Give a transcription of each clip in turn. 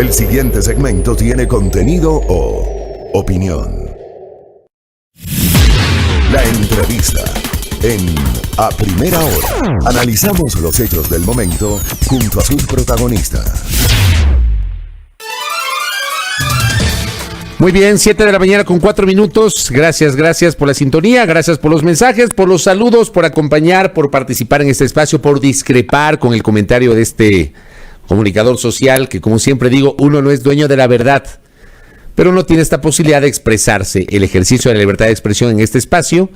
El siguiente segmento tiene contenido o opinión. La entrevista en A Primera Hora. Analizamos los hechos del momento junto a sus protagonistas. Muy bien, 7 de la mañana con 4 minutos. Gracias por la sintonía, gracias por los mensajes, por los saludos, por acompañar, por participar en este espacio, por discrepar con el comentario de este comunicador social que, como siempre digo, uno no es dueño de la verdad, pero no tiene esta posibilidad de expresarse. El ejercicio de la libertad de expresión en este espacio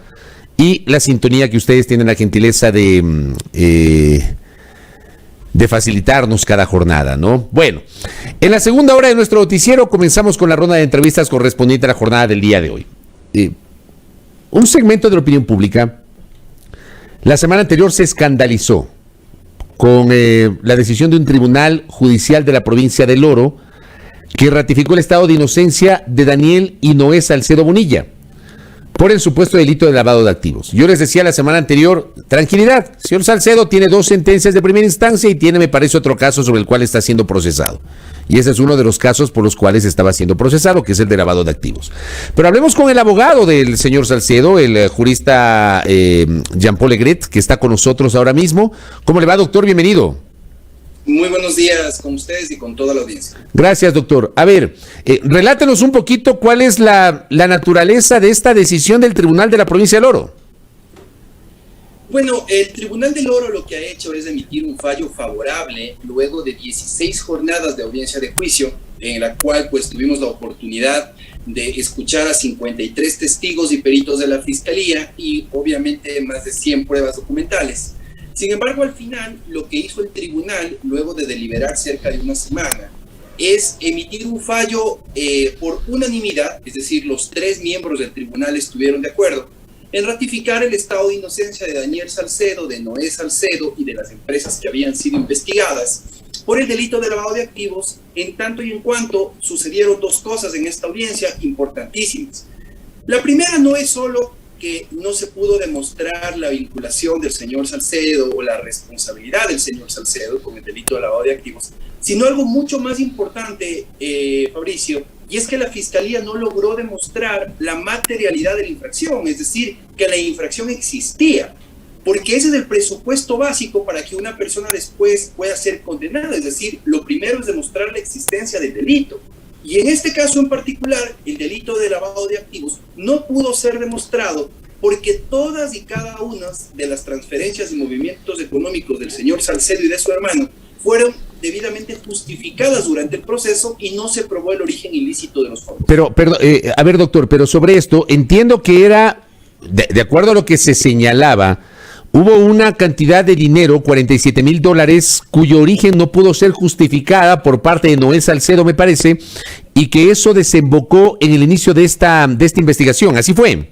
y la sintonía que ustedes tienen la gentileza de facilitarnos cada jornada, ¿no? Bueno, en la segunda hora de nuestro noticiero comenzamos con la ronda de entrevistas correspondiente a la jornada del día de hoy. Un segmento de la opinión pública la semana anterior se escandalizó con la decisión de un tribunal judicial de la provincia del Oro que ratificó el estado de inocencia de Daniel y Noé Salcedo Bonilla por el supuesto delito de lavado de activos. Yo les decía la semana anterior, tranquilidad, señor Salcedo tiene 2 sentencias de primera instancia y tiene, me parece, otro caso sobre el cual está siendo procesado. Y ese es uno de los casos por los cuales estaba siendo procesado, que es el de lavado de activos. Pero hablemos con el abogado del señor Salcedo, el jurista Jean-Paul Legret, que está con nosotros ahora mismo. ¿Cómo le va, doctor? Bienvenido. Muy buenos días con ustedes y con toda la audiencia. Gracias, doctor. A ver, relátenos un poquito cuál es la naturaleza de esta decisión del Tribunal de la Provincia del Oro. Bueno, el Tribunal del Oro lo que ha hecho es emitir un fallo favorable luego de 16 jornadas de audiencia de juicio, en la cual pues tuvimos la oportunidad de escuchar a 53 testigos y peritos de la Fiscalía y obviamente más de 100 pruebas documentales. Sin embargo, al final, lo que hizo el tribunal, luego de deliberar cerca de una semana, es emitir un fallo por unanimidad, es decir, los 3 miembros del tribunal estuvieron de acuerdo, en ratificar el estado de inocencia de Daniel Salcedo, de Noé Salcedo y de las empresas que habían sido investigadas por el delito de lavado de activos, en tanto y en cuanto sucedieron 2 cosas en esta audiencia importantísimas. La primera no es solo que no se pudo demostrar la vinculación del señor Salcedo o la responsabilidad del señor Salcedo con el delito de lavado de activos, sino algo mucho más importante, Fabricio, y es que la Fiscalía no logró demostrar la materialidad de la infracción, es decir, que la infracción existía, porque ese es el presupuesto básico para que una persona después pueda ser condenada, es decir, lo primero es demostrar la existencia del delito. Y en este caso en particular, el delito de lavado de activos no pudo ser demostrado porque todas y cada una de las transferencias y movimientos económicos del señor Salcedo y de su hermano fueron debidamente justificadas durante el proceso y no se probó el origen ilícito de los fondos. Pero a ver, doctor, pero sobre esto, entiendo que era, de acuerdo a lo que se señalaba, hubo una cantidad de dinero, $47,000, cuyo origen no pudo ser justificada por parte de Noé Salcedo, me parece, y que eso desembocó en el inicio de esta investigación. ¿Así fue?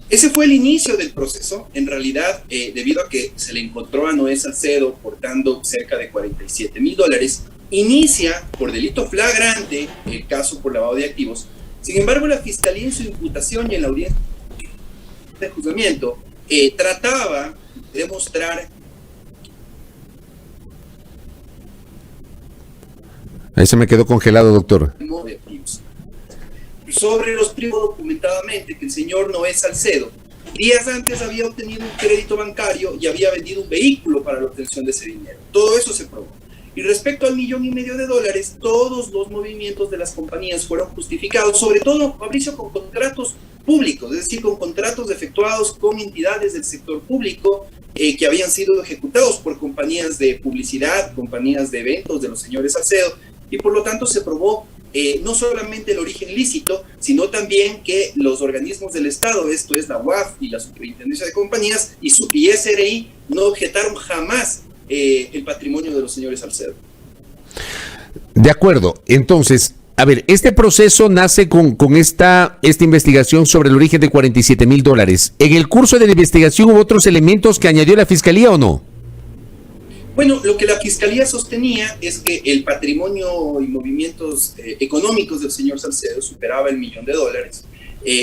Ese fue el inicio del proceso. En realidad, debido a que se le encontró a Noé Salcedo portando cerca de $47,000, inicia por delito flagrante el caso por lavado de activos. Sin embargo, la Fiscalía en su imputación y en la audiencia de juzgamiento trataba de demostrar. Ahí se me quedó congelado, doctor. Sobre los primos documentadamente que el señor Noé Salcedo días antes había obtenido un crédito bancario y había vendido un vehículo para la obtención de ese dinero. Todo eso se probó. Y respecto al $1,500,000, todos los movimientos de las compañías fueron justificados, sobre todo, Fabricio, con contratos públicos, es decir, con contratos efectuados con entidades del sector público que habían sido ejecutados por compañías de publicidad, compañías de eventos de los señores Salcedo, y por lo tanto se probó no solamente el origen lícito, sino también que los organismos del Estado, esto es la UAF y la Superintendencia de Compañías y SRI, no objetaron jamás el patrimonio de los señores Salcedo. De acuerdo. Entonces, a ver, este proceso nace con esta investigación sobre el origen de $47,000. ¿En el curso de la investigación hubo otros elementos que añadió la Fiscalía o no? Bueno, lo que la Fiscalía sostenía es que el patrimonio y movimientos económicos del señor Salcedo superaba $1,000,000.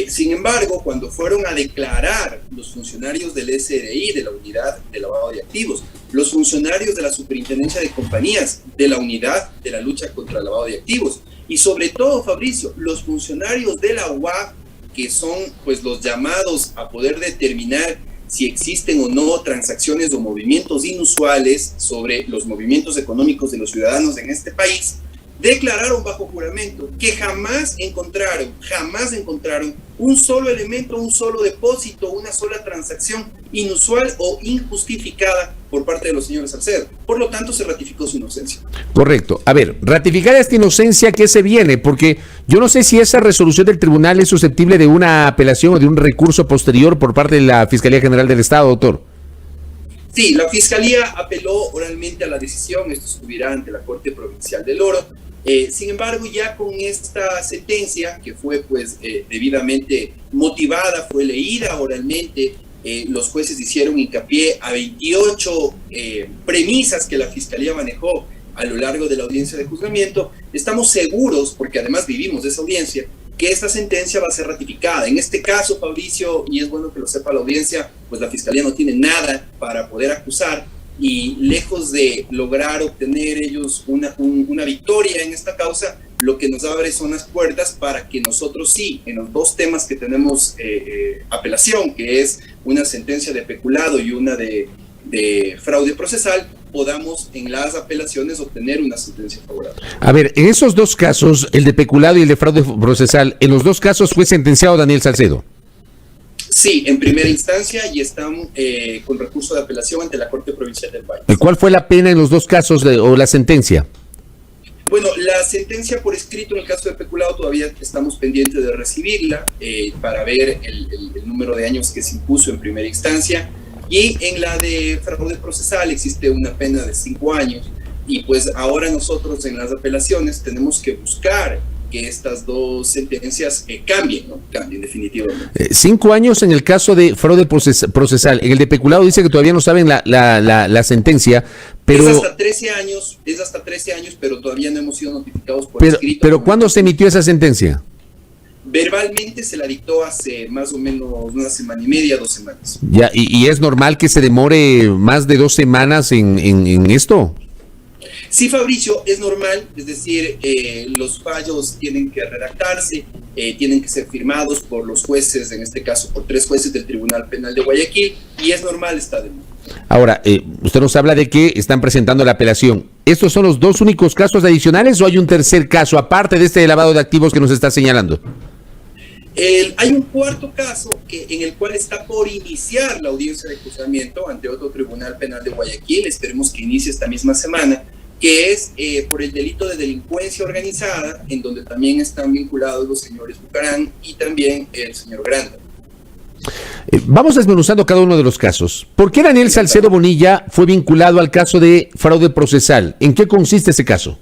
Sin embargo, cuando fueron a declarar los funcionarios del SRI, de la unidad de lavado de activos, los funcionarios de la superintendencia de compañías, de la unidad de la lucha contra el lavado de activos, y sobre todo, Fabricio, los funcionarios de la UAF, que son pues los llamados a poder determinar si existen o no transacciones o movimientos inusuales sobre los movimientos económicos de los ciudadanos en este país, declararon bajo juramento que jamás encontraron un solo elemento, un solo depósito, una sola transacción inusual o injustificada por parte de los señores Salcedo. Por lo tanto, se ratificó su inocencia. Correcto. A ver, ratificar esta inocencia, ¿qué se viene? Porque yo no sé si esa resolución del tribunal es susceptible de una apelación o de un recurso posterior por parte de la Fiscalía General del Estado, doctor. Sí, la Fiscalía apeló oralmente a la decisión, esto subirá ante la Corte Provincial del Oro. Sin embargo, ya con esta sentencia, que fue pues debidamente motivada, fue leída oralmente, los jueces hicieron hincapié a 28 premisas que la Fiscalía manejó a lo largo de la audiencia de juzgamiento. Estamos seguros, porque además vivimos de esa audiencia, que esta sentencia va a ser ratificada. En este caso, Fabricio, y es bueno que lo sepa la audiencia, pues la Fiscalía no tiene nada para poder acusar, y lejos de lograr obtener ellos una victoria en esta causa, lo que nos abre son las puertas para que nosotros sí, en los dos temas que tenemos apelación, que es una sentencia de peculado y una de fraude procesal, podamos en las apelaciones obtener una sentencia favorable. A ver, en esos dos casos, el de peculado y el de fraude procesal, en los dos casos fue sentenciado Daniel Salcedo. Sí, en primera instancia, y están con recurso de apelación ante la Corte Provincial del Valle. ¿Y cuál fue la pena en los dos casos o la sentencia? Bueno, la sentencia por escrito en el caso de peculado todavía estamos pendientes de recibirla para ver el número de años que se impuso en primera instancia, y en la de fraude procesal existe una pena de 5 años, y pues ahora nosotros en las apelaciones tenemos que buscar que estas dos sentencias cambien, ¿no? Cambien definitivamente. 5 años en el caso de fraude procesal. En el de peculado dice que todavía no saben la sentencia, pero... Es hasta 13 años, pero todavía no hemos sido notificados por escrito. Pero ¿cuándo se emitió esa sentencia? Verbalmente se la dictó hace más o menos una semana y media, 2 semanas. Ya, ¿y es normal que se demore más de 2 semanas en esto? Sí, Fabricio, es normal, es decir, los fallos tienen que redactarse, tienen que ser firmados por los jueces, en este caso por 3 jueces del Tribunal Penal de Guayaquil, y es normal esta demora. Ahora, usted nos habla de que están presentando la apelación. ¿Estos son los 2 únicos casos adicionales o hay un tercer caso, aparte de este de lavado de activos que nos está señalando? Hay un cuarto caso en el cual está por iniciar la audiencia de juzgamiento ante otro Tribunal Penal de Guayaquil, esperemos que inicie esta misma semana, que es por el delito de delincuencia organizada, en donde también están vinculados los señores Bucarán y también el señor Granda. Vamos desmenuzando cada uno de los casos. ¿Por qué Daniel Salcedo Bonilla fue vinculado al caso de fraude procesal? ¿En qué consiste ese caso?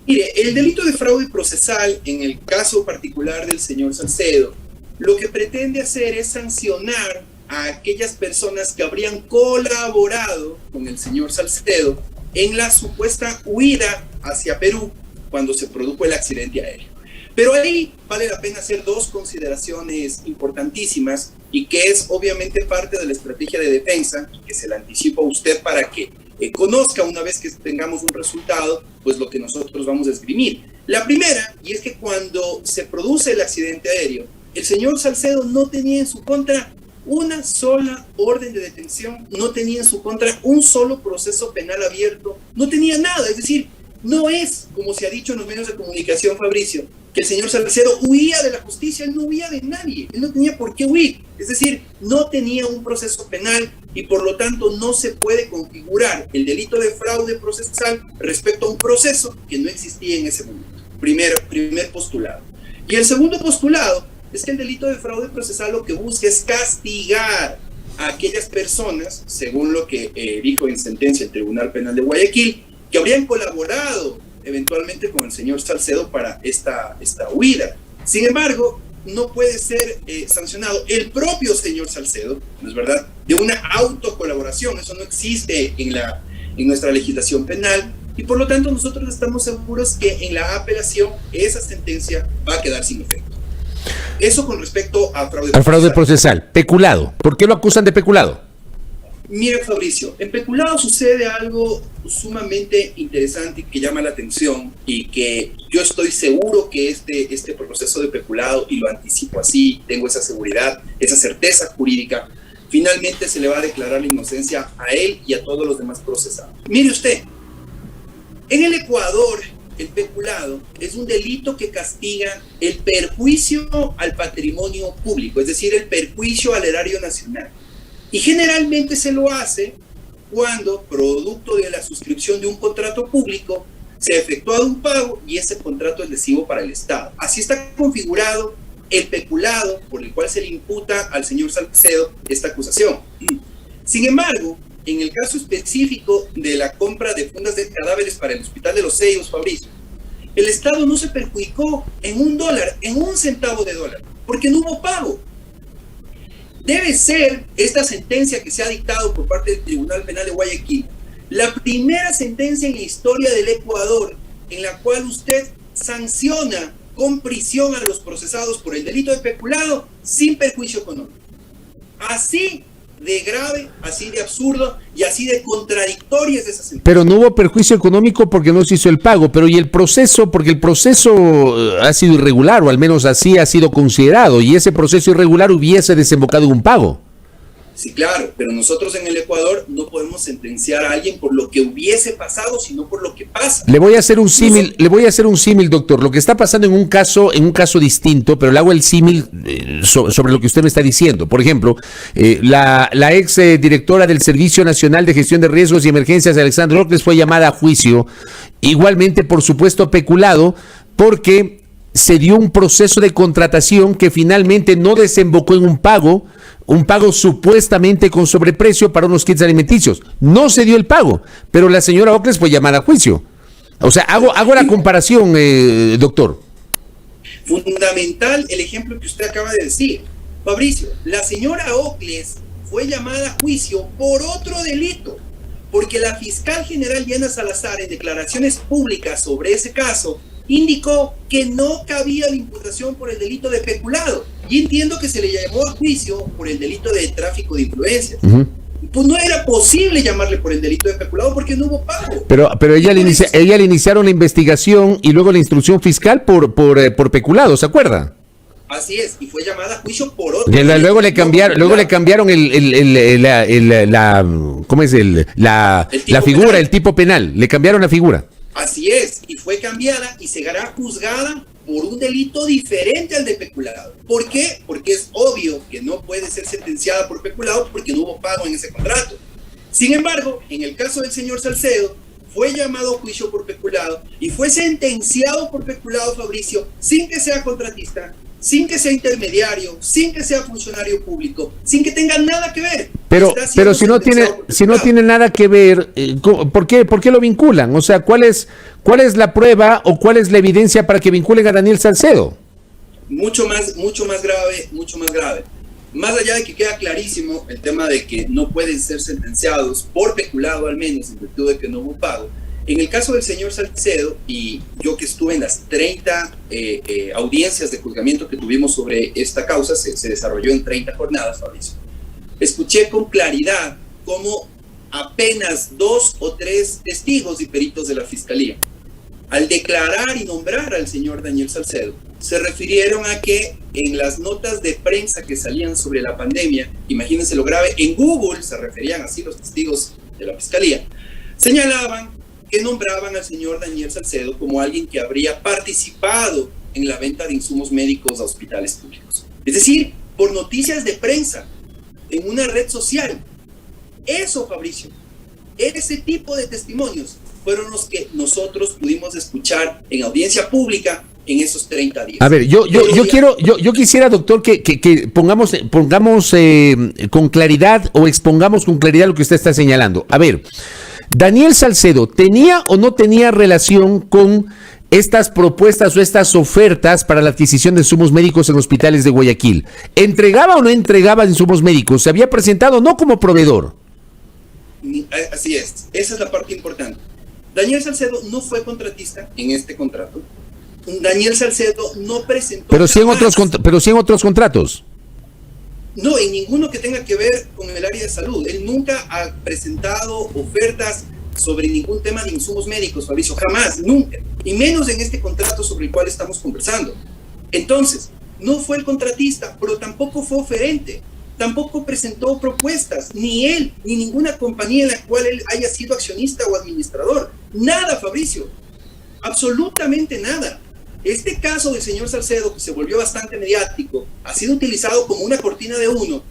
Mire, el delito de fraude procesal, en el caso particular del señor Salcedo, lo que pretende hacer es sancionar a aquellas personas que habrían colaborado con el señor Salcedo en la supuesta huida hacia Perú cuando se produjo el accidente aéreo. Pero ahí vale la pena hacer 2 consideraciones importantísimas, y que es obviamente parte de la estrategia de defensa, que se la anticipo a usted para que conozca una vez que tengamos un resultado, pues lo que nosotros vamos a esgrimir. La primera, y es que cuando se produce el accidente aéreo, el señor Salcedo no tenía en su contra una sola orden de detención, no tenía en su contra un solo proceso penal abierto, no tenía nada. Es decir, no es, como se ha dicho en los medios de comunicación, Fabricio, que el señor Salcedo huía de la justicia. Él no huía de nadie, él no tenía por qué huir. Es decir, no tenía un proceso penal y por lo tanto no se puede configurar el delito de fraude procesal respecto a un proceso que no existía en ese momento. Primer postulado. Y el segundo postulado es que el delito de fraude procesal lo que busca es castigar a aquellas personas, según lo que dijo en sentencia el Tribunal Penal de Guayaquil, que habrían colaborado eventualmente con el señor Salcedo para esta huida. Sin embargo, no puede ser sancionado el propio señor Salcedo, ¿no es verdad?, de una autocolaboración. Eso no existe en nuestra legislación penal, y por lo tanto nosotros estamos seguros que en la apelación esa sentencia va a quedar sin efecto. Eso con respecto a fraude Al fraude procesal. Peculado. ¿Por qué lo acusan de peculado? Mire, Fabricio, en peculado sucede algo sumamente interesante que llama la atención y que yo estoy seguro que este proceso de peculado, y lo anticipo así, tengo esa seguridad, esa certeza jurídica, finalmente se le va a declarar la inocencia a él y a todos los demás procesados. Mire usted, en el Ecuador, el peculado es un delito que castiga el perjuicio al patrimonio público, es decir, el perjuicio al erario nacional. Y generalmente se lo hace cuando, producto de la suscripción de un contrato público, se ha efectuado un pago y ese contrato es lesivo para el Estado. Así está configurado el peculado por el cual se le imputa al señor Salcedo esta acusación. Sin embargo, en el caso específico de la compra de fundas de cadáveres para el Hospital de los Sellos, Fabricio, el Estado no se perjudicó en $1, en un centavo de dólar, porque no hubo pago. Debe ser esta sentencia que se ha dictado por parte del Tribunal Penal de Guayaquil la primera sentencia en la historia del Ecuador en la cual usted sanciona con prisión a los procesados por el delito de peculado sin perjuicio económico. Así de grave, así de absurdo y así de contradictorias esa sentencia. Pero no hubo perjuicio económico porque no se hizo el pago, pero y el proceso, porque el proceso ha sido irregular, o al menos así ha sido considerado, y ese proceso irregular hubiese desembocado en un pago. Sí, claro, pero nosotros en el Ecuador no podemos sentenciar a alguien por lo que hubiese pasado, sino por lo que pasa. Le voy a hacer un símil, doctor. Lo que está pasando en un caso distinto, pero le hago el símil sobre lo que usted me está diciendo. Por ejemplo, la ex directora del Servicio Nacional de Gestión de Riesgos y Emergencias, Alexandra Ocles, fue llamada a juicio, igualmente, por supuesto, peculado, porque se dio un proceso de contratación que finalmente no desembocó en un pago supuestamente con sobreprecio para unos kits alimenticios. No se dio el pago, pero la señora Ocles fue llamada a juicio. O sea, hago la comparación, doctor. Fundamental el ejemplo que usted acaba de decir. Fabricio, la señora Ocles fue llamada a juicio por otro delito, porque la fiscal general Diana Salazar, en declaraciones públicas sobre ese caso, indicó que no cabía la imputación por el delito de peculado. Y entiendo que se le llamó a juicio por el delito de tráfico de influencias. Pues no era posible llamarle por el delito de peculado porque no hubo pago. Pero ella le iniciaron la investigación y luego la instrucción fiscal por peculado, ¿se acuerda? Así es, y fue llamada a juicio por otro. Luego le cambiaron la figura, penal. El tipo penal, le cambiaron la figura. Así es, y fue cambiada y será juzgada por un delito diferente al de peculado. ¿Por qué? Porque es obvio que no puede ser sentenciada por peculado porque no hubo pago en ese contrato. Sin embargo, en el caso del señor Salcedo, fue llamado a juicio por peculado y fue sentenciado por peculado, Fabricio, sin que sea contratista, sin que sea intermediario, sin que sea funcionario público, sin que tenga nada que ver. Pero si no tiene nada que ver, ¿por qué lo vinculan? O sea, ¿cuál es la prueba o cuál es la evidencia para que vinculen a Daniel Salcedo? Mucho más grave. Más allá de que queda clarísimo el tema de que no pueden ser sentenciados por peculado, al menos en virtud de que no hubo pago. En el caso del señor Salcedo, y yo que estuve en las 30 audiencias de juzgamiento que tuvimos sobre esta causa, se desarrolló en 30 jornadas, Fabricio, escuché con claridad cómo apenas 2 o 3 testigos y peritos de la Fiscalía, al declarar y nombrar al señor Daniel Salcedo, se refirieron a que en las notas de prensa que salían sobre la pandemia, imagínense lo grave, en Google se referían así los testigos de la Fiscalía, señalaban que nombraban al señor Daniel Salcedo como alguien que habría participado en la venta de insumos médicos a hospitales públicos. Es decir, por noticias de prensa, en una red social. Eso, Fabricio, ese tipo de testimonios fueron los que nosotros pudimos escuchar en audiencia pública en esos 30 días. A ver, yo quisiera, doctor, que pongamos con claridad o expongamos con claridad lo que usted está señalando. A ver, Daniel Salcedo, ¿tenía o no tenía relación con estas propuestas o estas ofertas para la adquisición de insumos médicos en hospitales de Guayaquil? ¿Entregaba o no entregaba insumos médicos? ¿Se había presentado no como proveedor? Así es, esa es la parte importante. Daniel Salcedo no fue contratista en este contrato. Daniel Salcedo no presentó... Pero sí en otros contratos. No, en ninguno que tenga que ver con el área de salud. Él nunca ha presentado ofertas sobre ningún tema de insumos médicos, Fabricio, jamás, nunca. Y menos en este contrato sobre el cual estamos conversando. Entonces, no fue el contratista, pero tampoco fue oferente. Tampoco presentó propuestas, ni él, ni ninguna compañía en la cual él haya sido accionista o administrador. Nada, Fabricio. Absolutamente nada. Este caso del señor Salcedo, que se volvió bastante mediático, ha sido utilizado como una cortina de humo,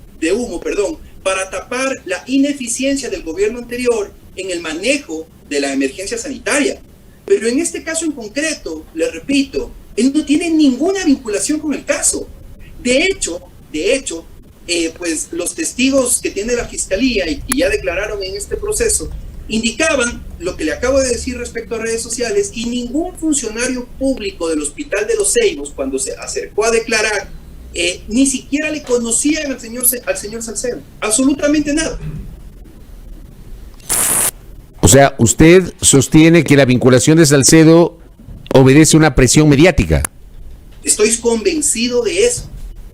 para tapar la ineficiencia del gobierno anterior en el manejo de la emergencia sanitaria. Pero en este caso en concreto, le repito, él no tiene ninguna vinculación con el caso. De hecho, pues los testigos que tiene la Fiscalía y que ya declararon en este proceso, indicaban lo que le acabo de decir respecto a redes sociales, y ningún funcionario público del Hospital de los Ceibos, cuando se acercó a declarar, ni siquiera le conocían al señor Salcedo. Absolutamente nada. O sea, usted sostiene que la vinculación de Salcedo obedece a una presión mediática. Estoy convencido de eso,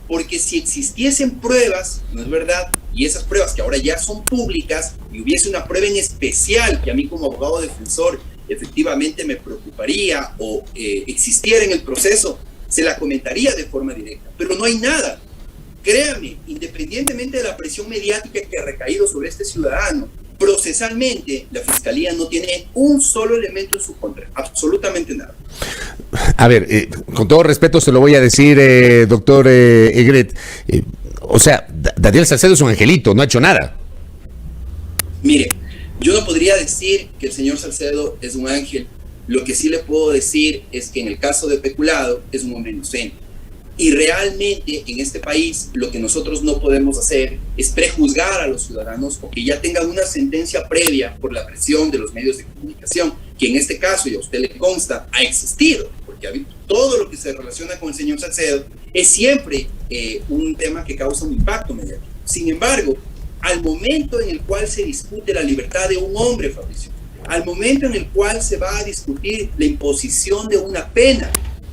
porque si existiesen pruebas, ¿no es verdad? Y esas pruebas que ahora ya son públicas, y hubiese una prueba en especial que a mí como abogado defensor efectivamente me preocuparía o existiera en el proceso, se la comentaría de forma directa. Pero no hay nada. Créame, independientemente de la presión mediática que ha recaído sobre este ciudadano, procesalmente la Fiscalía no tiene un solo elemento en su contra, absolutamente nada. A ver, con todo respeto se lo voy a decir, doctor Egret, o sea, Daniel Salcedo es un angelito, no ha hecho nada. Mire, yo no podría decir que el señor Salcedo es un ángel. Lo que sí le puedo decir es que en el caso de peculado es un hombre inocente. Y realmente en este país lo que nosotros no podemos hacer es prejuzgar a los ciudadanos o que ya tengan una sentencia previa por la presión de los medios de comunicación, que en este caso, y a usted le consta, ha existido, porque todo lo que se relaciona con el señor Salcedo es siempre un tema que causa un impacto mediático. Sin embargo, al momento en el cual se discute la libertad de un hombre, Fabricio, al momento en el cual se va a discutir la imposición de una pena,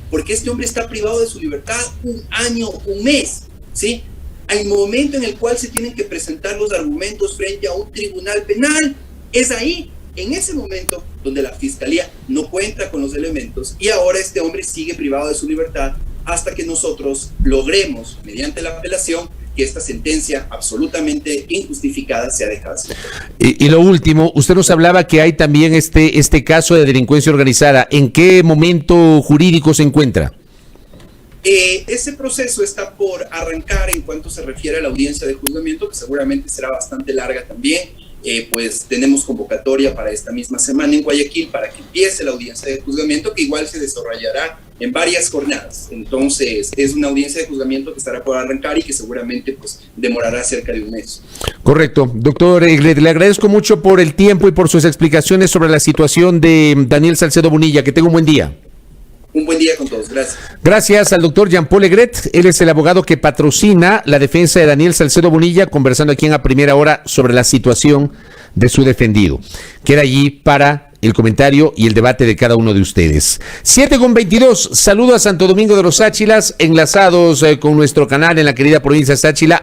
porque este hombre está privado de su libertad 1 año, 1 mes, ¿sí? Al momento en el cual se tienen que presentar los argumentos frente a un tribunal penal, es ahí, en ese momento, donde la Fiscalía no cuenta con los elementos y ahora este hombre sigue privado de su libertad hasta que nosotros logremos, mediante la apelación, que esta sentencia absolutamente injustificada sea dejada. Y lo último, usted nos hablaba que hay también este caso de delincuencia organizada. ¿En qué momento jurídico se encuentra? Ese proceso está por arrancar en cuanto se refiere a la audiencia de juzgamiento, que seguramente será bastante larga también. Pues tenemos convocatoria para esta misma semana en Guayaquil para que empiece la audiencia de juzgamiento, que igual se desarrollará en varias jornadas. Entonces es una audiencia de juzgamiento que estará por arrancar y que seguramente pues demorará cerca de 1 mes. Correcto. Doctor Egret, le agradezco mucho por el tiempo y por sus explicaciones sobre la situación de Daniel Salcedo Bonilla. Que tenga un buen día. Un buen día con todos, gracias. Gracias al doctor Jean-Paul Egret, él es el abogado que patrocina la defensa de Daniel Salcedo Bonilla, conversando aquí en A Primera Hora sobre la situación de su defendido. Queda allí para el comentario y el debate de cada uno de ustedes. 7:22, saludo a Santo Domingo de los Áchilas, enlazados con nuestro canal en la querida provincia de Táchira.